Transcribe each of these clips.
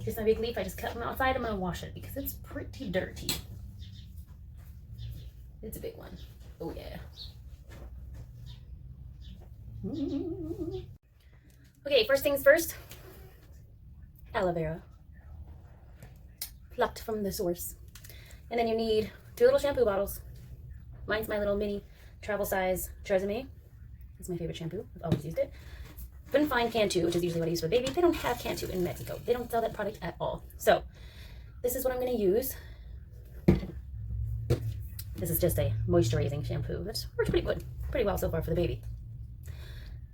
Here's my big leaf. I just cut them outside. I'm going to wash it because it's pretty dirty. It's a big one. Oh, yeah. Okay, first things first. Aloe vera. Plucked from the source. And then you need 2 little shampoo bottles. Mine's my little mini travel size Tresemme. It's my favorite shampoo. I've always used it. Couldn't find Cantu, which is usually what I use for baby. They don't have Cantu in Mexico. They don't sell that product at all. So this is what I'm going to use. This is just a moisturizing shampoo. That works pretty good. Pretty well so far for the baby.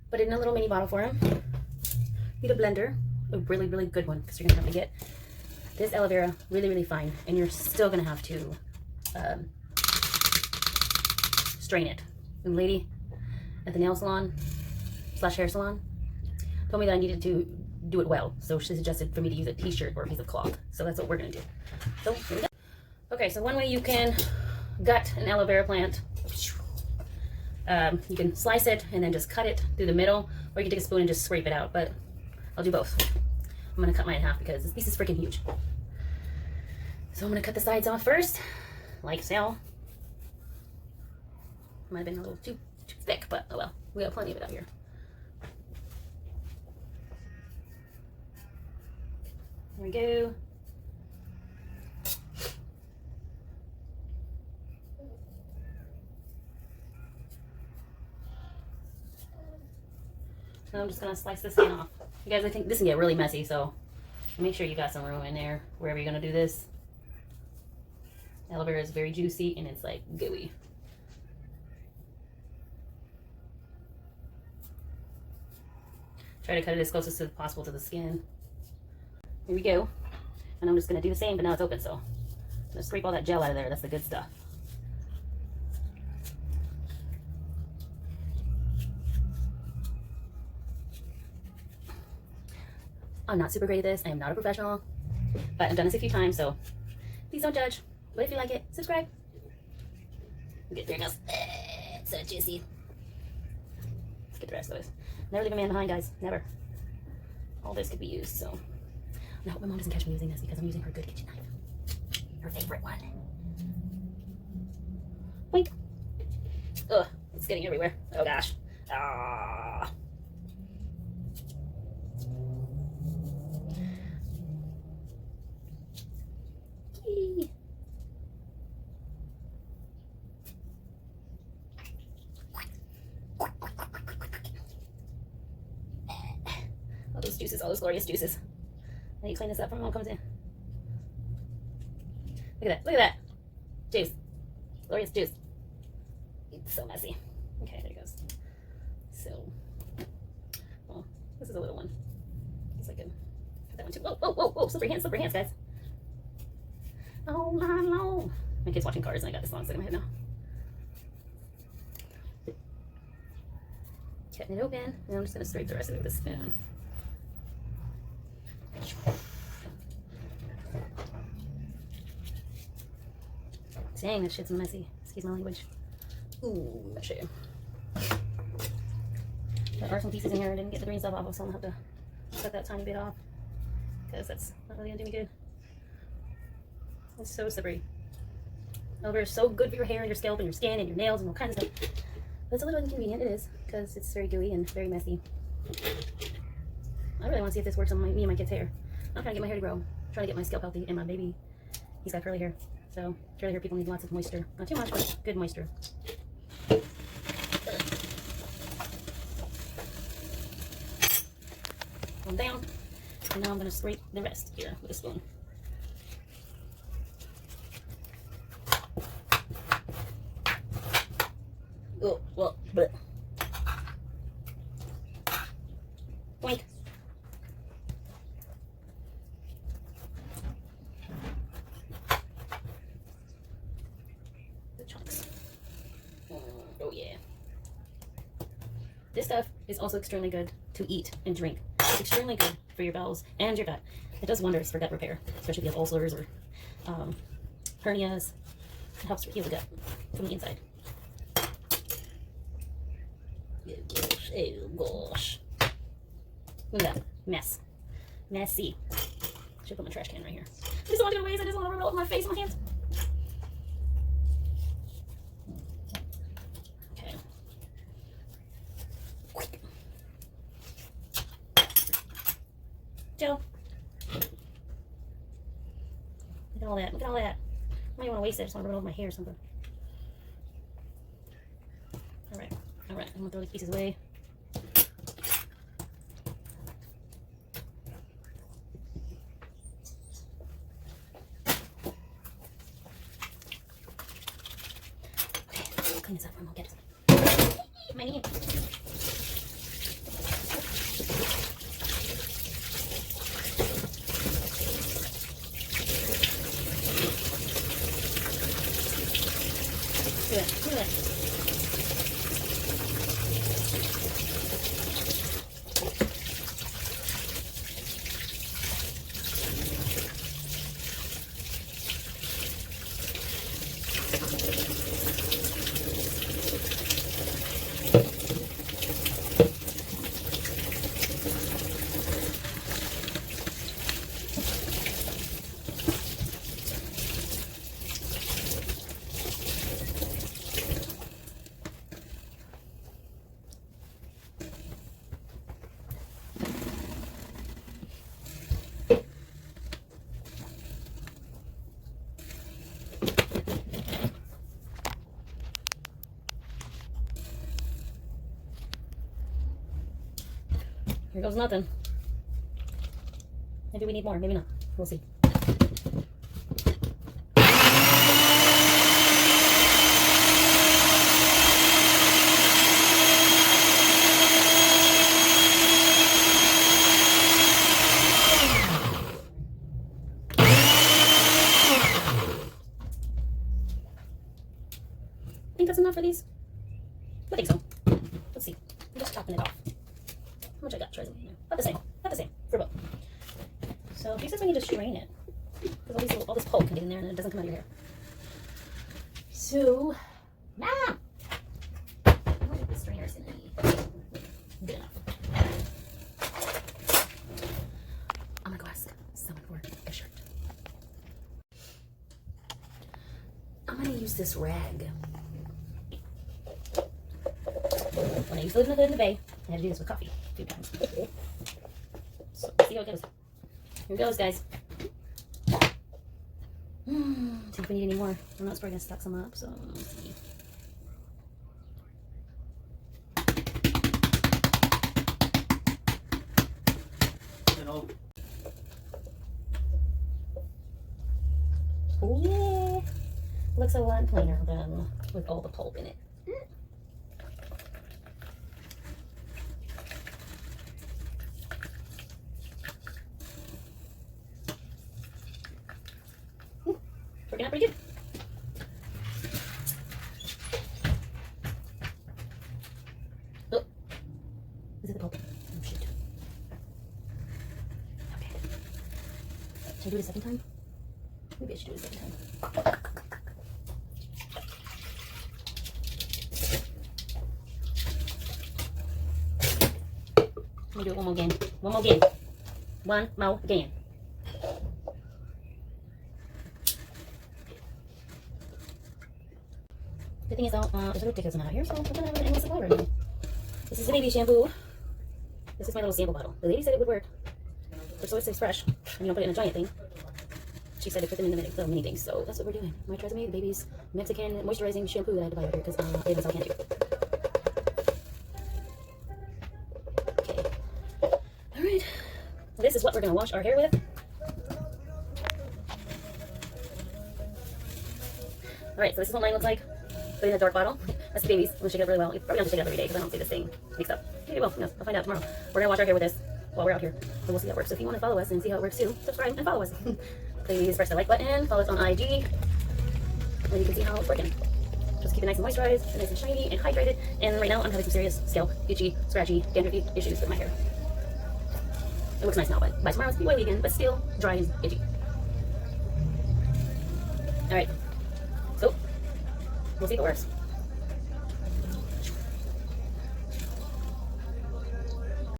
Put it in a little mini bottle for him. Need a blender. A really, really good one because you're going to have to get this aloe vera really, really fine. And you're still going to have to strain it. And the lady at the nail salon / hair salon told me that I needed to do it well. So she suggested for me to use a t-shirt or a piece of cloth. So that's what we're going to do. So here we go. Okay, so one way you can gut an aloe vera plant, you can slice it and then just cut it through the middle, or you can take a spoon and just scrape it out, but I'll do both. I'm going to cut mine in half because this piece is freaking huge. So I'm going to cut the sides off first, like so. Might have been a little too thick, but oh well. We got plenty of it out here. There we go. So I'm just going to slice this in off. You guys, I think this can get really messy, so make sure you got some room in there wherever you're going to do this. Aloe vera is very juicy and it's like gooey. Try to cut it as close as possible to the skin. Here we go. And I'm just going to do the same, but now it's open, so I'm going to scrape all that gel out of there. That's the good stuff. I'm not super great at this. I am not a professional, but I've done this a few times, so please don't judge. But if you like it, subscribe. Okay, there it goes. It's so juicy. Let's get the rest of this. Never leave a man behind, guys. Never. All this could be used, so. I hope my mom doesn't catch me using this because I'm using her good kitchen knife. Her favorite one. Boink. Ugh, it's getting everywhere. Oh gosh. Ah. Yee. All those juices, all those glorious juices. Now you clean this up when mom comes in. Look at that, look at that. Juice. Glorious juice. It's so messy. Okay, there it goes. So, well, this is a little one. Guess I can cut that one too. Whoa, whoa, whoa, whoa, slippery hands, guys. Oh my lord. My kid's watching Cars and I got this long stuck in my head now. Cutting it open, and I'm just going to scrape the rest of it with a spoon. Dang, that shit's messy. Excuse my language. Ooh, I'll show you. There are some pieces in here I didn't get the green stuff off of, so I'm going to have to cut that tiny bit off because that's not really going to do me good. It's so slippery. Aloe vera is so good for your hair and your scalp and your skin and your nails and all kinds of stuff. But it's a little inconvenient, it is, because it's very gooey and very messy. I really want to see if this works on me and my kid's hair. I'm trying to get my hair to grow. I'm trying to get my scalp healthy, and my baby, he's got curly hair. So curly hair people need lots of moisture. Not too much, but good moisture. One down. And now I'm going to scrape the rest here with a spoon. Oh, well, but boink. The chunks. Oh yeah. This stuff is also extremely good to eat and drink. It's extremely good for your bowels and your gut. It does wonders for gut repair, especially if you have ulcers or hernias. It helps heal the gut from the inside. Oh gosh. Look at that mess. Messy. should put my trash can right here. I just don't want to go to waste. I just want to rub it all over my face and my hands. Okay. Joe. Look at all that. Look at all that. I don't even want to waste it. I just want to rub it over my hair or something. Alright. Alright. I'm going to throw these pieces away. Clean this up and we'll get my knee. Do it, do it. Here goes nothing. Maybe we need more, maybe not. We'll see. Think that's enough for these? I think so. Let's see. I'm just chopping it off. How much I got? About the same. About the same for both. So he says we need to strain it because all this pulp can get in there and it doesn't come out of your hair. So, I don't think the strainer's gonna be good enough. I'm gonna go ask someone for a shirt. I'm gonna use this rag. When I used to live in the bay, I had to do this with coffee a few times. So, see how it goes. Here it goes, guys. See if we need any more. I'm not probably gonna stock some up, so let's see. Oh yeah! Looks a lot cleaner than with all the pulp in it. Working out pretty good. Oh, is it the pulp? Oh shit. Okay. Should I do it a second time? Maybe I should do it a second time. Let me do it one more again. One more again. One more again. The thing is though, there's a ridiculous amount out here, so we're gonna have an endless supply right now. This is the baby shampoo. This is my little sample bottle. The lady said it would work. So it stays fresh. And you don't put it in a giant thing. She said to put them in the little mini things, so that's what we're doing. My Tresemme, the baby's Mexican moisturizing shampoo that I had to buy out here because they have a can't do. Okay. Alright. This is what we're gonna wash our hair with. Alright, so this is what mine looks like. Put it in a dark bottle. That's the baby's. I'm gonna shake it up really well. You probably have to shake it up every day because I don't see this thing mixed up. Maybe well, yes, I'll find out tomorrow. We're gonna wash our hair with this while we're out here, and we'll see how it works. So if you want to follow us and see how it works too, subscribe and follow us. Please press the like button. Follow us on IG, and you can see how it's working. Just keep it nice and moisturized, nice and shiny and hydrated. And right now I'm having some serious scalp, itchy, scratchy, dandruffy issues with my hair. It looks nice now, but by tomorrow it's be oily again, but still dry and itchy. All right. So we'll see if it works.